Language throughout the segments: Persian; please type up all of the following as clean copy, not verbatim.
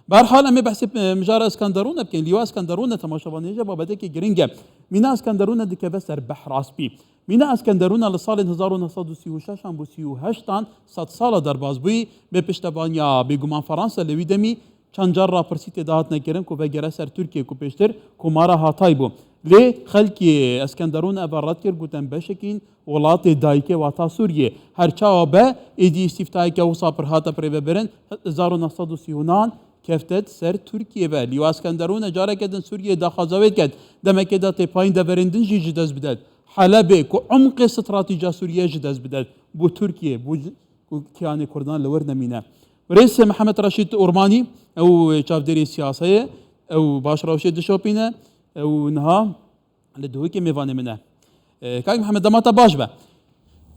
بهرحال امی بحث مجار اسکندرون بکن لیوا اسکندرون تماشاوانه جا بابده که گرینگه مینا اسکندرون دکه بسر بحر اسپی مینا اسکندرون لسال 1936 هم بو 38 تان 100 سال در باز بوی به پشتبانیا بگومان فرانسه لویدمی چند جار را پرسیت دهات نکرم که وگره سر ترکیه که پیشتر کمارا هاتای بو لی خلکی اسکندرون ابرات کر گوتن بشکین ولات دایکه واتا سوریه هرچا به ایدی استفتای که وصا پر هاتا پر ببرن 1939 کفتت سر ترکیه به لیوا اسکندرون جاره کدن سوریه داخازوید کد دمکه دا تپاین دبرندن جی جدز بدد حلبه که عمق استراتیجا سوریه جدز بدد بو ترکیه بو کیان کردان لور نمینه رئیس محمد رشید اورمانی او چافدری سیاسیه او باش روشید دشوپینه او نها لدوی که میوانه منه کاک محمد دماتا باش به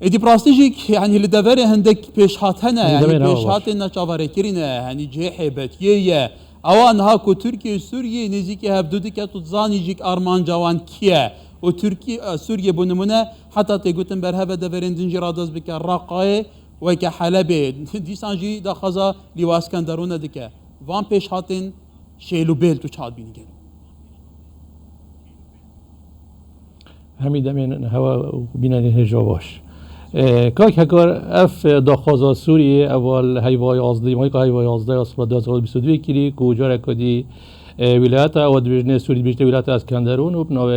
ایدی پراستیجیک یعنی لدوره هندک پیش هاتنه یعنی پیش هاتنه چاواره کرینه یعنی جه بتیه اوان ها کو ترکیه سوریه نزدیک هفدودی که تو زانیجیک آرمان جوان کیه و ترکیه سوریه بنمونه حتی تگوتن برهبه دورندن جرادز بکه راقای و که حلبه دیسانجی دا خزا لیوا اسکندرون دکه وان پیش هاتن شیلو بیل تو چاد بینی گلو همین دمین هوا بینانی هجا باش کاک هکار اف داخوازا سوریه اول هیوای آزده مایی که هیوای آزده اصلا 2022 کلی کجا رکدی ولایت و دیوژن سوری بیشتر ولایت اسکندرون و بناو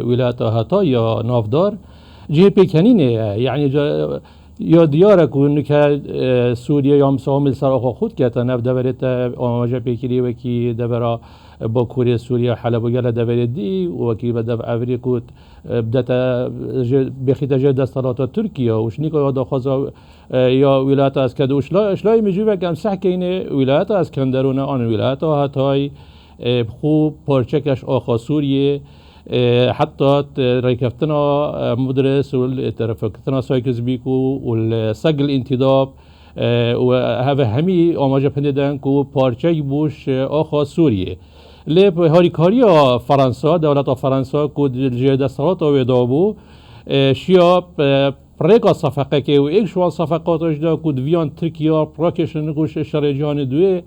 ولایت هتا یا نافدار جه پیکنینه یعنی یا دیاره کن که سوریه یا مسامل سر آخا خود که تنف دورت آماجه پیکری و کی دبرا با کوری سوریه حلب و گله دورت دی و کی بدف اوری کود بدت بخیت جه دستالات ترکیه وشنی که یاد خازا یا ولایت اسکندر اشلای میجوی کم صح که اینه ولایت اسکندرون آن ولایت هاتای خوب پارچکش آخا سوریه حتى ريكفتنا مدرس والترفكتنا سايكز بيكو والسجل الانتداب وهذا همي آماجة پندن كو پارچه بوش آخا سوریه لب هاریکاریا فرانسا دولت فرانسا کو جه دستالات ودابو شیا پریکا صفقه که و ایک شوان صفقاتش دا کو دویان ترکیه پراکش نگوش شرجان دوی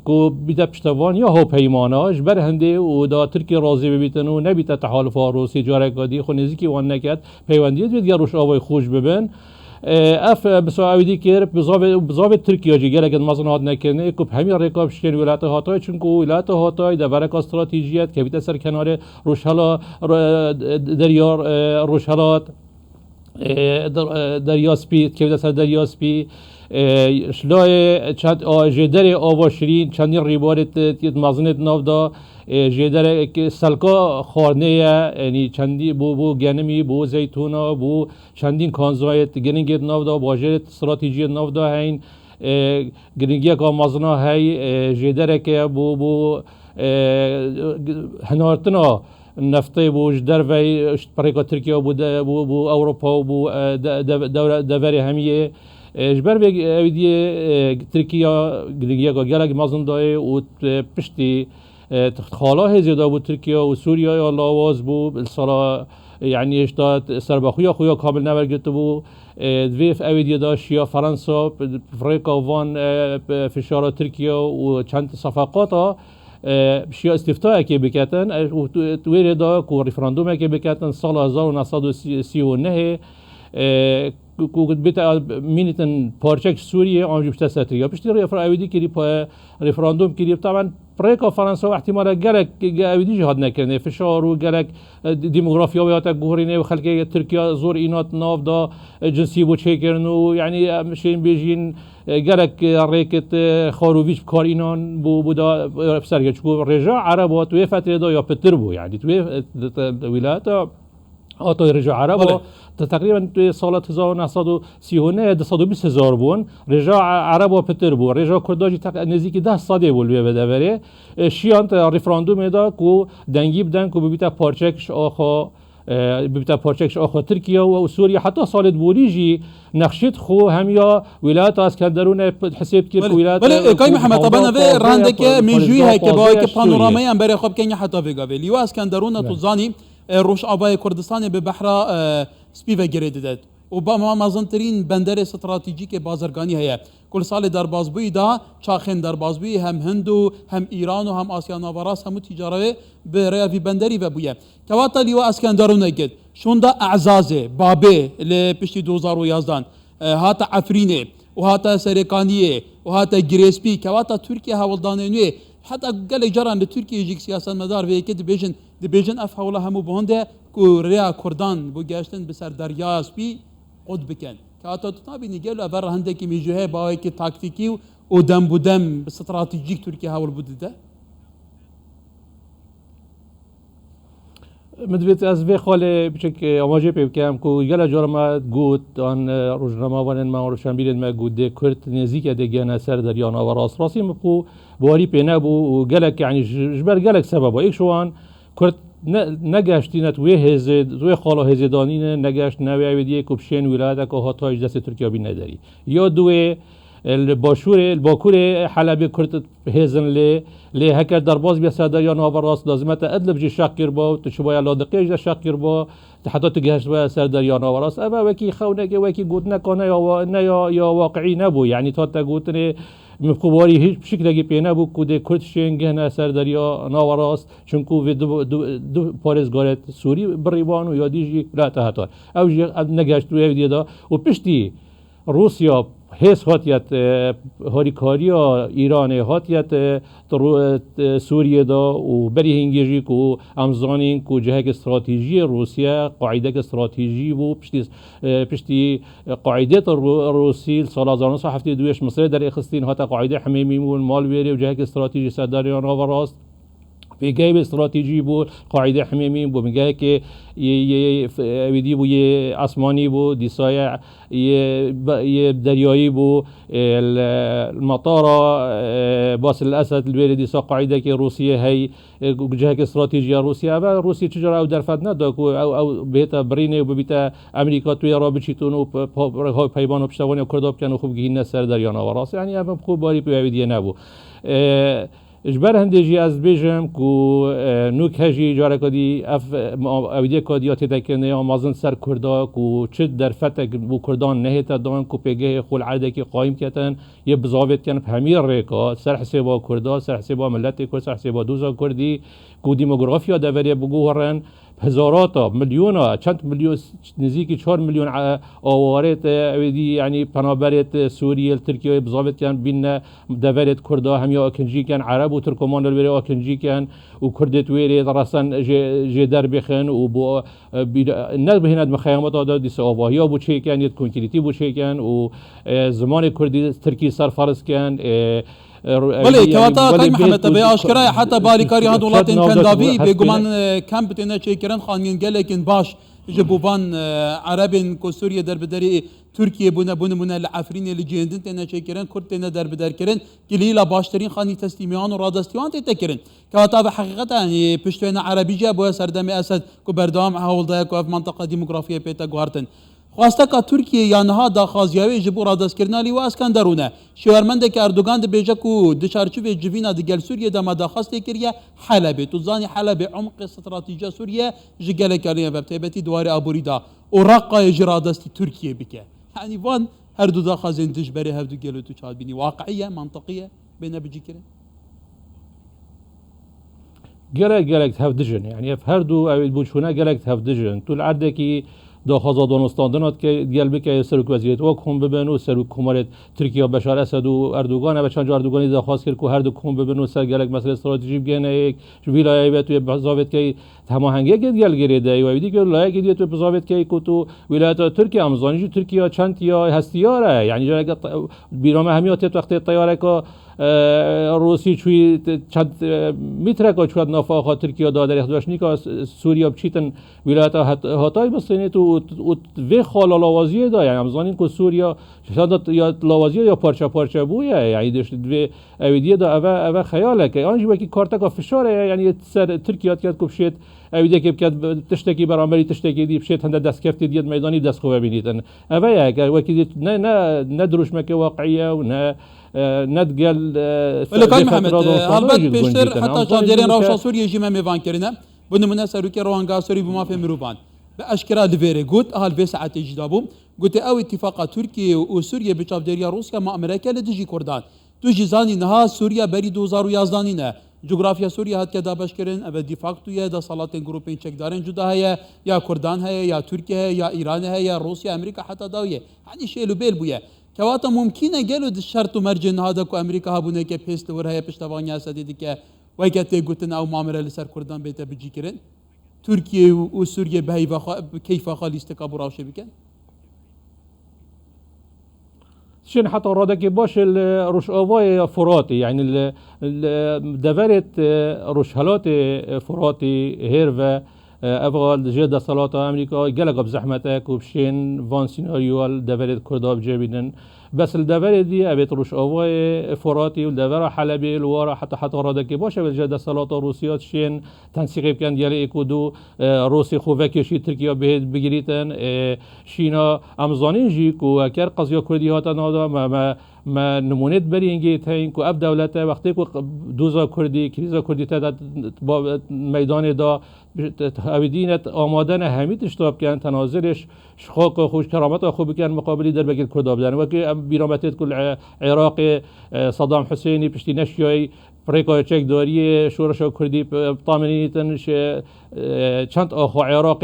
کو بیده پشتوان یا ها پیماناش بر هنده و دا ترکیه راضی ببیتن و نبیته تحالف روسی جاره کادی خو نزیکی وان نکد پیوندیت بید یا روش آوای خوش ببن اف بساعدی که بزاوی ترکیه جی گله که مزنات نکنه کو همین رکاب شکن ولایت هاتای چون کو ولایت هاتای در برک استراتژیت که بیت سر کنار روشهلا دریا روشهلات دریاسپی که بیت سر دریاسپی شلای چند جدر آواشرین چندین ریبارت مزنت نافدا جدر که سلکا خورنه یعنی چندی بو گنمی بو زیتونا بو چندین کانزایت گرینگت نافدا باجت استراتژی نافدا هین گرینگی که مزنا هی جدر که بو هنارتنا نفتی بو جدر وی پریکا ترکیه بو اروپا بو دوره همیه جبر بگی ترکیه گرینگی که گلگ مزن دای و پشتی خاله هزیده بود ترکیه و سوریه یا لاواز بود الصلاة يعني اشتات سربا خويا كامل نبرگت بو دویف اویدی داشت یا فرانسا فريقا وان فشار ترکیه و چند صفقاتا شیا استفتاء که بکتن و تویر دا کو رفراندوم که بکتن سال 1939 کو بیت مینتن پارچک سوریه آنجا بشت ستریا پشتی اویدی کری پا رفراندوم کری طبعا پریکا فرانسا و احتمالا گلک اویدی جهاد نکنه فشار و گلک دیموگرافیا ویاتا گوهرینه و خلق ترکیه زور اینات ناف دا جنسی بو چه کرن و یعنی مشین بیجین گلک ریکت خاروویچ کار اینان بو دا سرگه چکو رجاع عربات توی فتره دا یا پتر بو یعنی توی ولایتا آتای رجاع عربا تقریبا توی سالات 1939 220,000 بون رجاع عربا پتر بو رجاع کرداجی نزدیک 10 ساده بول بیه بدوره شیانت رفراندوم دا کو دنگی بدن کو ببیتا پارچکش آخا ببیتا پارچکش آخا ترکیه و سوریه حتی سالت بولیجی نقشت خو همیا ولایت اسکندرون حساب کرد ولایت بله کای محمد طبعا به رنده که میجوی های که با که پانورامای ام بره خوب کنیا حتی بگاوی لیوا اسکندرون تو زانی روش آبای کردستان به بحر سپی و گریده داد و با مازنترین بندر استراتژیک بازرگانی هيا كل سال در بازبوی دا چاخن در بازبوی هم هند و هم ایران و هم آسیا ناوراس هم تجاره به ریاوی بندری و بویه کواتا لیوا اسکندرون نگد شون دا اعزازه بابه لپشتی 2011 هاتا عفرینه و هاتا سرکانیه و هاتا گریسپی کواتا ترکیه هولدانه حتى قال جران لتركيا يجيك سياسة مدار في كده بيجن اف حولا همو بهنده كوريا كردان بو جاشتن بسر دريا سبي قد بكن كاتا تنابي نيجيلو افر هندك ميجوه باوي كي تاكتيكي ودم بدم باستراتيجيك تركيا هاول بود ده مدویت از وی خاله بچک آماجه پی بکم کو یلا جرما گوت آن روزنامه وانن ما روشنبیل ما گوده کرد نزیک دگان سر دریان و راس راسی مکو بواری پی نبو و گلک یعنی جبر گلک سبب یک شوان کرد نگشتی نتوی هزید توی خاله هزیدانین نگشت نوی دیگه کوبشین ولایت که هاتایج دست ترکیه بی نداری یا دوی الباكور حلب كرت هزن لي هكر درباز بيسادا يا نوفراس لازمت ادلب جي شاكر با تشبايا لا دقيق شاكر با حتى تجهش با سردار يا نوفراس اما وكي خونك وكي قوتنا كان يا واقعي نبو يعني تا قوتني مخباري هیچ بشكل بينا بو كود كرت شنگهنا سردار يا نوفراس چونكو في دو پاريز غارت سوري بريبان و ياديجي لا تهاتار او جي نگشت و ديدا و پشتي روسيا هیس هاتیت هاریکاریا ایران هاتیت سوریه دا و بری هنگیجی کو امزانین کو جهک استراتژی روسیه قاعده استراتژی و پشتی قاعده روسی سال 1972 مصر در اخستین هات قاعده حمیمی و مال ویری و جهک استراتژی سرداریان و راست في جايب استراتيجي بو قاعدة حميمين بو مجاي كي يدي بو عثماني بو ديسايا دریایی بو المطارة باس الأسد الويل ديسا قاعدة كي روسيا هي جهك استراتيجية روسيا أما روسيا تجرى أو درفت نداك أو بيتا بريني وبيتا أمريكا توي رابطشيتون و بيبان و پشتواني و كرداب كانوا خوب جهين سر دريانا وراس يعني أما خوب باري بيويدية نبو اجبر هندجی از بیشم کو نوک هجی جاره کدی اف اویده کدیات تکنه آمازن سر کردا کو چه در فتک بو کردان نهیت دان کو پیگه خول عاده کی قایم کتن یه بزاوت کن همیر ریکا سر حسابا کردا سر حسابا ملت کرد سر حسابا دوزا کردی کو دیموگرافیا دوری بگوهرن هزارات مليون چند مليون نزيكي 4 مليون آوارت اویدی يعني پنابرت سوريا تركيا بزابط كان بين دفرت كردا هم يا اكنجي كان عرب و تركمان الويري اكنجي كان و كردت ويري درسن جي در بخن و بو نذ هنا مخيمات هذا دي سوابا يا بو چه كان يت كونكريتي بو چه كان و زمان كردي تركي سر فرض كان بله كواتا تاج محمد تبي اشكره حتى بالكاري هاد ولاتين كان دافي بيغمان كامب تنا شيكرن خانين لكن باش جبوبان عربين كو سوريا در بدري تركيا بون العفرين اللي جهندن تنا شيكرن كرد تنا در بدر كرن كليلا باشترين خاني تسليميان ورادستيوان تتكرن كواتا بحقيقه يعني بشتونا عربي جابوا سردم اسد كو بردام هول دا كو منطقه ديموغرافيه بيتا غارتن خواسته که ترکیه یا نها دا خازیاوی جبو را دست کردنالی و اسکندرونه شوارمنده که اردوگان ده بیجه کو دچارچوب جوینا دگل سوریه دا مداخست کریه حلبه تو زانی حلبه عمق استراتیجی سوریه جگل کالیه و بتیبتی دواره ابوری دا و رقای جرا دستی ترکیه بکه یعنی وان هر دو دا خازین دجبری هر دو گلو تو چاد بینی واقعیه منطقیه بینه بجی کرن گلک هف دجن يعني هر دو اوید بوچونه گلک هف دجن تو العرده کی دا خازا دانستاندنات که گلبه که سرک وزیرت و کم ببنو سرک کمارت ترکیه بشار اسد و اردوغان و چند اردوغانی درخواست کرد که هر دو کم ببنو سر گلک مسئله استراتژی بگنه یک ولایت توی بزاوت که هماهنگی که گل گریده و دیگه لایه که توی بزاوت که تو ولایت ترکیه امزانی ترکیه چند یا هستیاره یعنی جای بیرام همیات وقت طیاره که روسی چوی چند میتره که چواد نافاق ترکیه دادر اخداش نیکا سوریا بچیتن ولایت هاتای بسینه تو و خال لاوازیه دا یعنی امزانین که سوریا شاید یا لاوازیه یا پارچه بویه یعنی داشت و اویدیه دا اوه خیاله که آنجا وکی کارتا که فشاره یعنی سر ترکیه کرد که بشید اویدیه که بکد تشتکی برامبری تشتکی دی بشید هنده دست کفتی دید میدانی دست خوبه بینیدن اوه که وکی نه دروشمک واقعیه و نه ندقل ولكن محمد البت بيشتر حتى شادرين روشا سوريا جيما ميفان كرنا بنمنا سروكي روانغا سوري بما في مروبان باشكرا لفيري جود اهل في ساعه جدابو قلت او اتفاق تركيا وسوريا بچافداريا روسيا مع امريكا لدجي كردان تو جزاني نها سوريا بري 2011 نه جغرافيا سوريا هات كدا بشكرن اب ديفاكتو يا دا صلاتين جروبين تشيك دارين جدا هي يا كردان هي يا تركيا هي يا ايران هي يا روسيا امريكا حتى داويه يعني شيء بيل بويا كواتا ممكنه قالوا الشرط مرجن هذا كو امريكا هابونه كي بيست ور هي بشتوانيا سديدك وقت قلت او مامره لسر كردان بيتا بيجي كرن تركيا وسوريا بهي كيف خالي استقابوا راوشه بكن شين حتى رادك باش الرش آوای فراتي يعني دفرت رش هلات فراتي هير و افغال جد صلاة امريكا جلق بزحمتك وبشين فان سيناريو دفرت كرداب جابيدن بس الدفرة دي أبيت رش آوای فراتي والدفرة حلبي الوارا حتى رادك باش جد صلاة روسيا شين تنسيق كان ديال إيكودو روسي خوفك شي تركيا بهد بجريتن شينا أمزانين جيك وكر قضية كردي هاتا نادا ما نمونت برينجي تاين كو اب دولته وقتی کو دوزا كردي كريزا كردي تا ميدان دا اویدینت آمادن همین اشتاب کن تنازلش شخاق خوش کرامت خوب کن مقابلی در بگیر کرد بدن و که بیرامتت کل عراق صدام حسینی پشتی نشیای پریکای چک داری شورش کردی طامنیتنش چند آخو عراق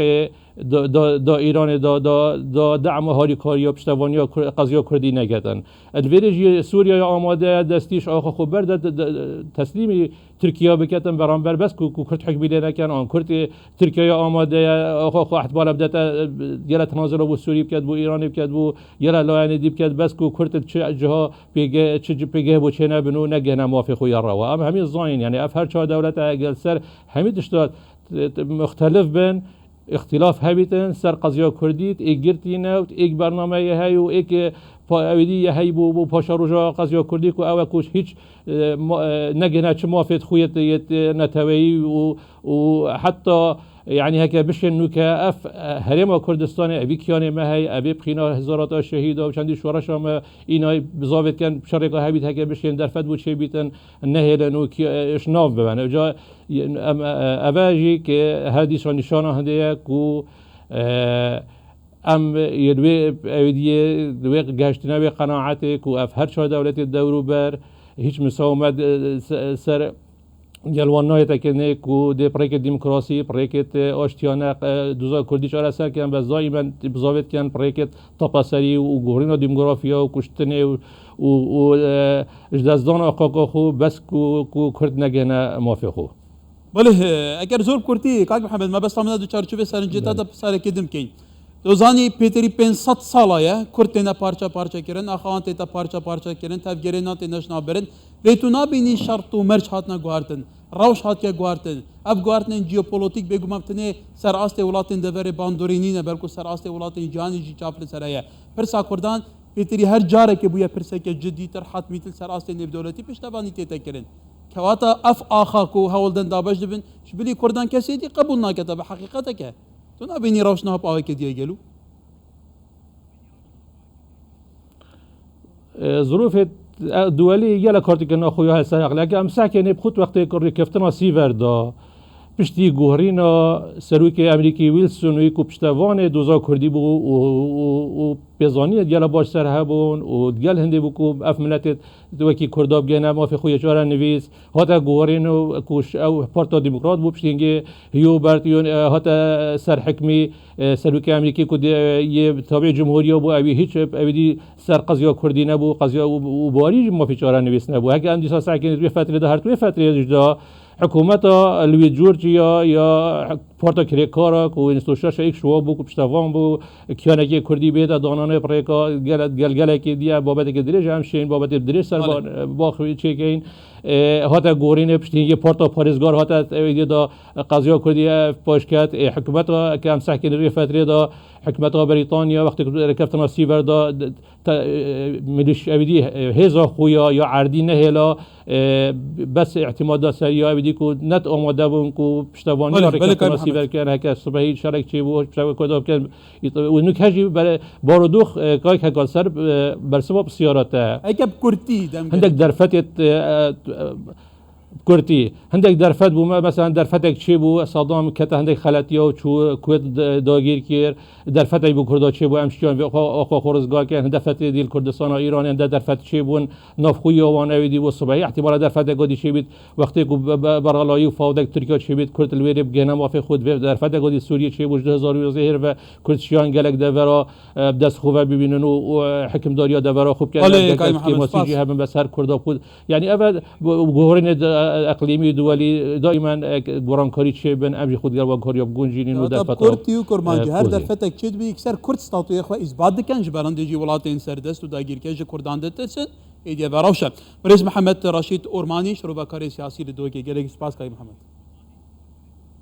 دا ایران دا دعم هاری کاریا پشتوانی قضیه کردی نگتن الویرجی سوریا آماده دستیش آخو خوب برد تسلیم ترکیه بکتن برانبر بس کو کرد حکمی نکن آن کرد ترکیه آماده آخو احتمال بدت یلا تنازل بو سوری بکد بو ایرانی بکد بو یلا لاینی دی بکد بس کو کرد جها پیگه بو چنه بنو نگه موافق یا روا اما همین زاین یعنی اف هر چهار دولت اگل سر همین اشتاد مختلف بین اختلاف هبیتن سر قضیه کردید ایگرتینه و ایک برنامه هایی و ایک پایدی هایی بو پاشا روزا قضیه کردی کو او کوش هیچ نگه چه موافق خویت نتوی و حتی يعني هكا بش انه كاف هرم كردستان ابي كيان ما هي ابي بخينا هزارات شهيد و چندی شورش ما اینا بزاوت كان شرقه هبيت هكا بش درفد بود شي بيتن نهل انه اشناف ببن جا اواجي که حدیث و نشانه هديه کو ام يدوي اوديه دوي گشتنا به قناعت کو اف هر چه دولت الدورو بر هیچ مساومت سر جلوانای تکنه کو ده پریکت دموکراسی پریکت آشتیانه دوزا کردیش آرسر کن بس دائما بزاوت کن پریکت تپاسری و گورین دموگرافیا و کشتنه و اجدازدان آقا خو بس کو کرد نگنه موافقو بله اگر زور کردی کاک محمد ما بس تامنا دو چارچوبه سرنجتا دا پسر کدم کن دوزانی پیتری 500 ساله کرتنا پارچا کرن اخوان تا پارچا کرن تفگرینات نشنا برن لیتونا بینی شرط و مرج هاتنا گوارتن روش هات که گوارتن اب گوارتن جیوپولیتیک بگو مبتنه سر آست ولاتن دور باندورینی نه بلکو سر آست ولاتن جهانی جی چاپل سرایه پرسا کردان پیتری هر جاره که بویا پرسا که جدی تر حتمی تل سر آست نب دولتی پشتبانی تیتا کرن کواتا اف آخا کو هولدن دابش دبن شبلی کردان کسی دی قبول ناکتا به حقیقتا که تو نبینی روش نه پاوی که دیگه گلو ظروف دولي يلا كارتي كنا خويا هالساق لكن امسح كان بخوت وقت ركفتنا سيفردا پشتی گوهرینا سروک امریکی ویلسون و یکو پشتوان دوزا کردی بو و پیزانی دیالا باش سر هبون و دیال هندی بو اف ملت دوکی کرداب گنه ما فی خوی چهار نویس هاتا گوهرین کوش او پارتا دموکرات بو پشتینگه هیو برتیون هاتا سر حکمی سروک امریکی کو یه تابع جمهوری بو اوی هیچ اوی سر قضیه کردی نبو قضیه و باری ما فی چهار نویس نبو هک اندی ساسا کنید به فتره ده هر تو فتره ده حکومت الوی جورجیا یا پارتا کریکارا کو انستوشاش یک شوا بو کو پشتوان بو کیانه کی کردی بیت دانانه پریکا گل کی دیا بابت که درج هم شین بابت درج سر با خوی چه کین هاتا گورین پشتینگی پارتا پاریزگار هاتا دا قضیه کردی پاشکت حکومت که هم سحکین روی فتره دا حکومت بریتانیا وقتی رکفتنا سیور دا ملیش اویدی هزا خویا یا عردی نهلا بس اعتماد سریا اویدی کو نت آماده بون کو پشتوانی رکفتنا سیور کن هک صبحی شرک چی بو پشتو کداب کن و نکهجی بر بارودوخ کای که سر بر سبب سیارته اگه کردی عندك درفتت كرتي هندك درفت بو مثلا درفتك چه بو صدام كتا هندك خلاتيا و چو كوت داگير كير درفتك بو كردا چه بو امشيان و اخوا خورزگار كان هدفت ديل كردستان و ايران هند درفت چه بون نافخويا و نويدي و صبحي احتمال درفتك قدي چه بيت وقتی کو برغلایی و فاودك ترکیه چه بيت كرت الويري بگنم وافي خود و درفتك قدي سوريا چه بو 2011 و كردشيان گلك دورا دست خوبه ببینن و حکم داریا دورا خوب عليك كان أي محمد مسيجي هم بس هر كردا خود يعني ابد جوهرين اقليمي دولي دائما برانكاري چه بن امر خود گروا کاریا گونجینین و طب درفت كرتي وكرمانجي هر درفتك چد بي اكثر كرد ستاتو اخوا اثبات دكن جبران ديجي ولاتين سردست و داگير كج كردان دتسن ايديا براوشه مريز محمد رشيد اورماني شروع بكاري سياسي لدوكي گلك سپاس كاي محمد